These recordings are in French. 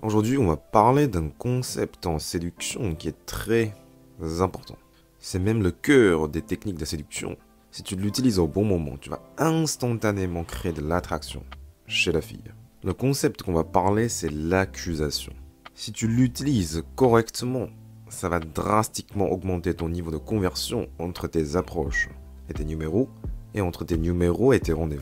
Aujourd'hui, on va parler d'un concept en séduction qui est très important. C'est même le cœur des techniques de séduction. Si tu l'utilises au bon moment, tu vas instantanément créer de l'attraction chez la fille. Le concept qu'on va parler, c'est l'accusation. Si tu l'utilises correctement, ça va drastiquement augmenter ton niveau de conversion entre tes approches et tes numéros, et entre tes numéros et tes rendez-vous.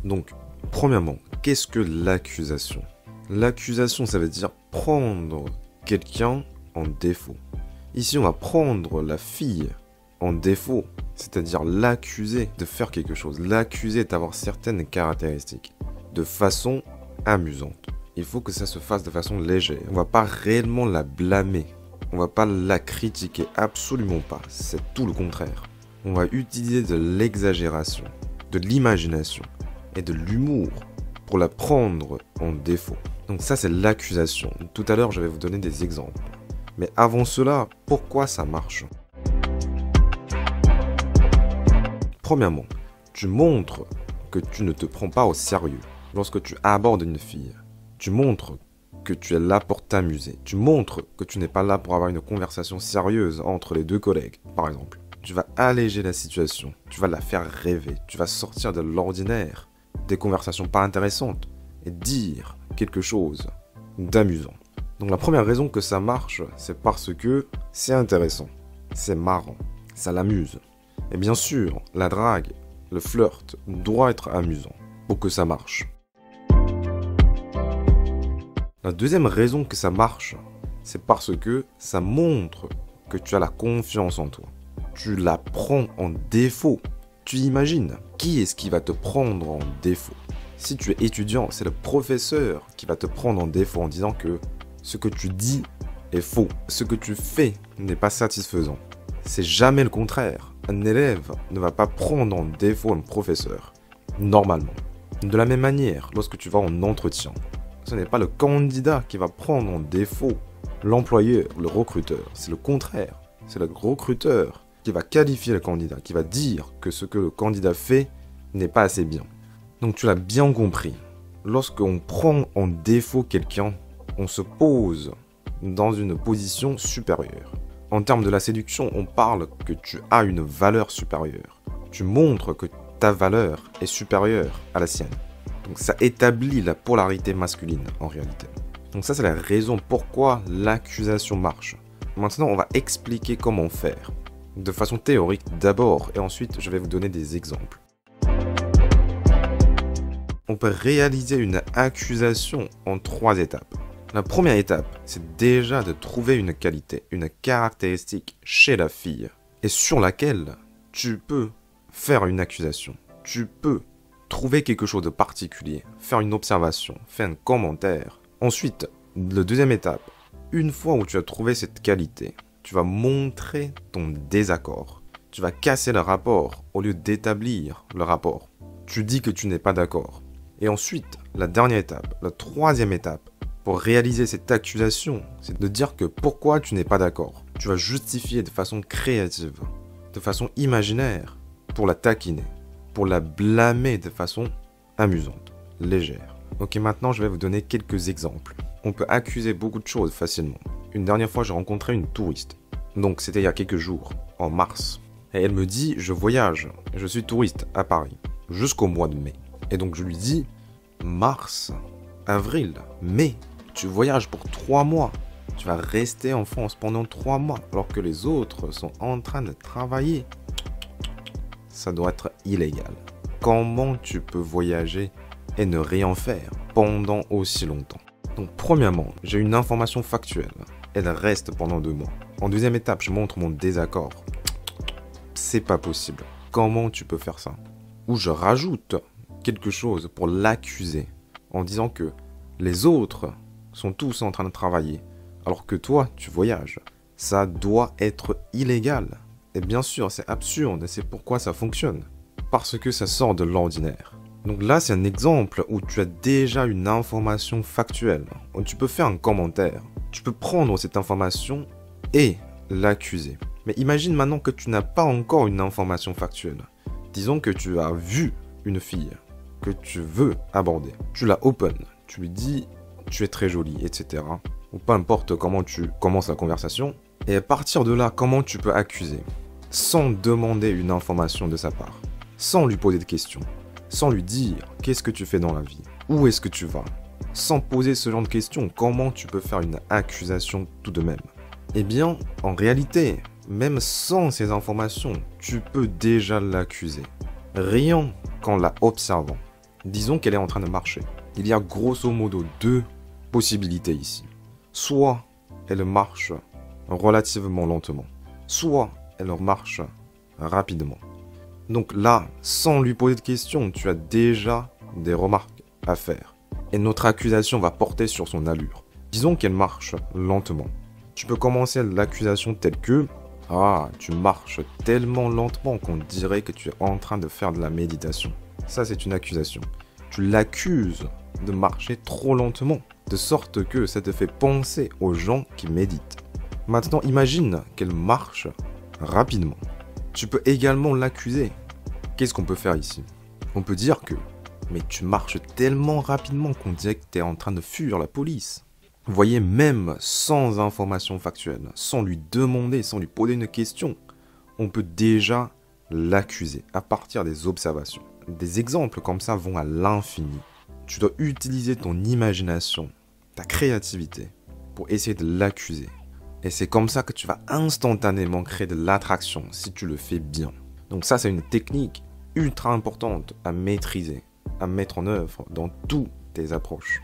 Donc, premièrement, qu'est-ce que l'accusation? L'accusation, ça veut dire prendre quelqu'un en défaut. Ici, on va prendre la fille en défaut, c'est-à-dire l'accuser de faire quelque chose, l'accuser d'avoir certaines caractéristiques, de façon amusante. Il faut que ça se fasse de façon légère. On va pas réellement la blâmer, on va pas la critiquer, absolument pas, c'est tout le contraire. On va utiliser de l'exagération, de l'imagination et de l'humour pour la prendre en défaut. Donc ça, c'est l'accusation. Tout à l'heure, je vais vous donner des exemples. Mais avant cela, pourquoi ça marche? Premièrement, tu montres que tu ne te prends pas au sérieux lorsque tu abordes une fille. Tu montres que tu es là pour t'amuser. Tu montres que tu n'es pas là pour avoir une conversation sérieuse entre les deux collègues, par exemple. Tu vas alléger la situation, tu vas la faire rêver, tu vas sortir de l'ordinaire, des conversations pas intéressantes, et dire quelque chose d'amusant. Donc la première raison que ça marche, c'est parce que c'est intéressant, c'est marrant, ça l'amuse. Et bien sûr, la drague, le flirt doit être amusant pour que ça marche. La deuxième raison que ça marche, c'est parce que ça montre que tu as la confiance en toi. Tu la prends en défaut. Tu imagines, qui est-ce qui va te prendre en défaut? Si tu es étudiant, c'est le professeur qui va te prendre en défaut en disant que ce que tu dis est faux. Ce que tu fais n'est pas satisfaisant. C'est jamais le contraire. Un élève ne va pas prendre en défaut un professeur, normalement. De la même manière, lorsque tu vas en entretien, ce n'est pas le candidat qui va prendre en défaut l'employeur, le recruteur. C'est le contraire. C'est le recruteur qui va qualifier le candidat, qui va dire que ce que le candidat fait n'est pas assez bien. Donc tu l'as bien compris. Lorsqu'on prend en défaut quelqu'un, on se pose dans une position supérieure. En termes de la séduction, on parle que tu as une valeur supérieure. Tu montres que ta valeur est supérieure à la sienne. Donc ça établit la polarité masculine en réalité. Donc ça, c'est la raison pourquoi l'accusation marche. Maintenant, on va expliquer comment faire. De façon théorique d'abord, et ensuite je vais vous donner des exemples. On peut réaliser une accusation en 3 étapes. La première étape, c'est déjà de trouver une qualité, une caractéristique chez la fille, et sur laquelle tu peux faire une accusation. Tu peux trouver quelque chose de particulier, faire une observation, faire un commentaire. Ensuite, la deuxième étape, une fois où tu as trouvé cette qualité, tu vas montrer ton désaccord. Tu vas casser le rapport au lieu d'établir le rapport. Tu dis que tu n'es pas d'accord. Et ensuite, la dernière étape, la troisième étape, pour réaliser cette accusation, c'est de dire que pourquoi tu n'es pas d'accord. Tu vas justifier de façon créative, de façon imaginaire, pour la taquiner, pour la blâmer de façon amusante, légère. Ok, maintenant je vais vous donner quelques exemples. On peut accuser beaucoup de choses facilement. Une dernière fois, j'ai rencontré une touriste. Donc c'était il y a quelques jours, en mars. Et elle me dit, je voyage, je suis touriste à Paris, jusqu'au mois de mai. Et donc je lui dis, mars, avril, mai, tu voyages pour 3 mois. Tu vas rester en France pendant 3 mois, alors que les autres sont en train de travailler. Ça doit être illégal. Comment tu peux voyager et ne rien faire pendant aussi longtemps? Donc premièrement, j'ai une information factuelle. Elle reste pendant 2 mois. En deuxième étape, je montre mon désaccord. C'est pas possible. Comment tu peux faire ça? Ou je rajoute quelque chose pour l'accuser en disant que les autres sont tous en train de travailler alors que toi tu voyages. Ça doit être illégal. Et bien sûr c'est absurde et c'est pourquoi ça fonctionne. Parce que ça sort de l'ordinaire. Donc là c'est un exemple où tu as déjà une information factuelle. Où tu peux faire un commentaire. Tu peux prendre cette information et l'accuser. Mais imagine maintenant que tu n'as pas encore une information factuelle. Disons que tu as vu une fille que tu veux aborder. Tu la open, tu lui dis tu es très jolie, etc. Ou peu importe comment tu commences la conversation. Et à partir de là, comment tu peux accuser sans demander une information de sa part, sans lui poser de questions, sans lui dire qu'est-ce que tu fais dans la vie, où est-ce que tu vas, sans poser ce genre de questions, comment tu peux faire une accusation tout de même? Eh bien, en réalité, même sans ces informations, tu peux déjà l'accuser. Rien qu'en la observant. Disons qu'elle est en train de marcher. Il y a grosso modo deux possibilités ici. Soit elle marche relativement lentement, soit elle marche rapidement. Donc là, sans lui poser de questions, tu as déjà des remarques à faire. Et notre accusation va porter sur son allure. Disons qu'elle marche lentement. Tu peux commencer l'accusation telle que « Ah, tu marches tellement lentement qu'on dirait que tu es en train de faire de la méditation. » Ça, c'est une accusation. Tu l'accuses de marcher trop lentement, de sorte que ça te fait penser aux gens qui méditent. Maintenant, imagine qu'elle marche rapidement. Tu peux également l'accuser. Qu'est-ce qu'on peut faire ici? On peut dire que « Mais tu marches tellement rapidement qu'on dirait que tu es en train de fuir la police. » Vous voyez, même sans information factuelle, sans lui demander, sans lui poser une question, on peut déjà l'accuser à partir des observations. Des exemples comme ça vont à l'infini. Tu dois utiliser ton imagination, ta créativité, pour essayer de l'accuser. Et c'est comme ça que tu vas instantanément créer de l'attraction si tu le fais bien. Donc ça, c'est une technique ultra importante à maîtriser, à mettre en œuvre dans toutes tes approches.